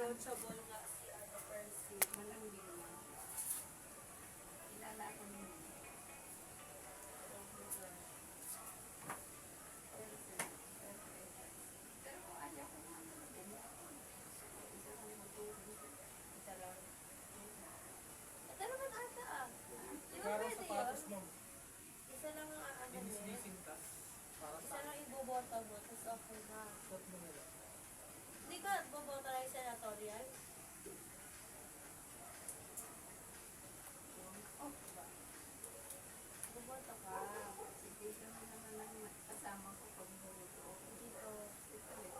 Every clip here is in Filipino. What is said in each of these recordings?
Approachable nga si Percy. Malambing na. Kilala ko niya. Pero kung ayaw ko naman, isa lang matulog. Isa lang. Ito naman ata ah. Di ba Para pwede sapatos, yun? ma'am. Isa lang ang ano mo. Binis-bising tas. Para Isa sa lang ibobota mo, tapos okay na. shot mo nila. Hindi ka bobota lang yung senatorial? Oh, ba? Bobota ka. Si Tito na naman ang kasama ko pag bumuto. Dito. Ito eh.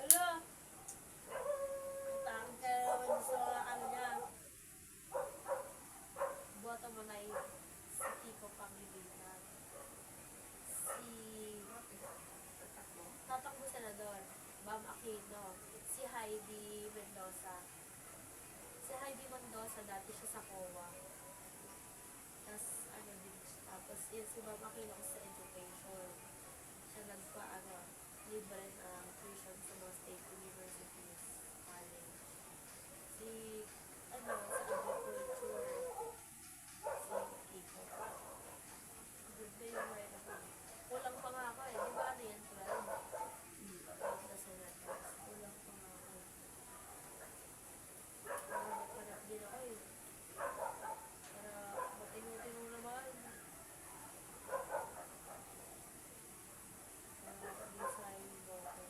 Ala! Utang ka naman sa mga ano niya. Bota mo na si Kiko Pangilinan. Si Tatakbo. tatakbo senador, Bam Aquino. Si Heidi Mendoza. Si Heidi Mendoza, dati siya sa COA. Tapos, ano din siya. Tapos, yun si Bam Aquino sa education. Siya libre ng tuition sa mga state universities, college. Si, sa agriculture, si Kiko. Good na yung right of way. Kulang pa nga ako eh. Di ba ano yan, 12? Sa senators. Kulang pa nga ako. Hanap din ako eh. Para matino-tino naman. Para mag-design yung boto.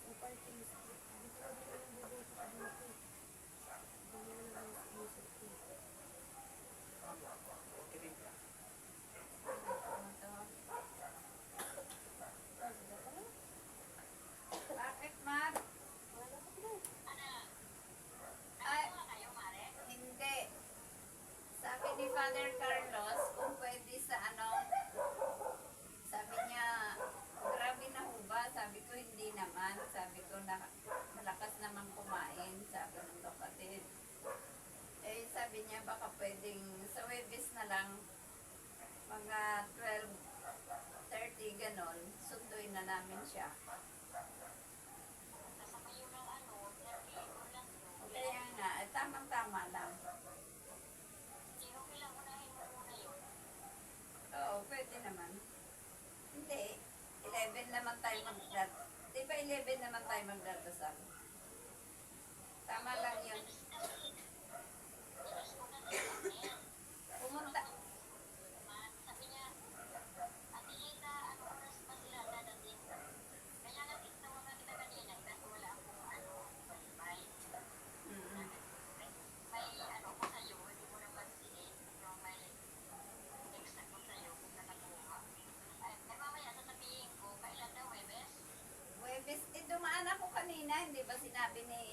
Yung party list, hindi ko na din yung boto sa dito. Hindi mo na lang isip ko. Okay din ka. Bakit, Mar? Wala ka pala. Ay, hindi. Sabi ni Father Carlos, kung pwede sa sabi niya, grabe na ho ba? Sabi ko, hindi naman. Sabi ko, malakas naman kumain, sabi ng kapatid. Eh, sabi niya, baka pwedeng sa Webes na lang, mga 12:30 ganon, sunduin na namin siya. Kaya nga, tamang-tama lang. Oo, pwede naman. Hindi, 11 naman tayo magdadasal. Di ba 11 naman tayo magdadasal? Tama lang yun. Pumunta. Mm-mm. Webes, dumaan ako kanina, hindi ba sinabi ni,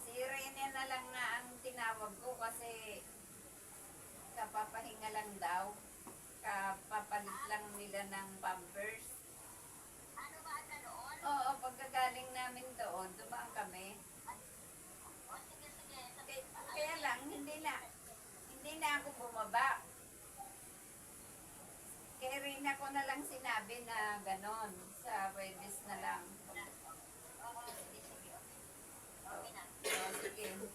si Rene na lang nga ang tinawag ko kasi kapapahinga lang daw. Kapapalit lang nila ng pampers. Oo, pagkagaling namin doon, dumaan kami. Kaya lang, hindi na ako bumaba. Kay Rina ko na lang sinabi na ganon, sa Webes na lang. Oh, sige.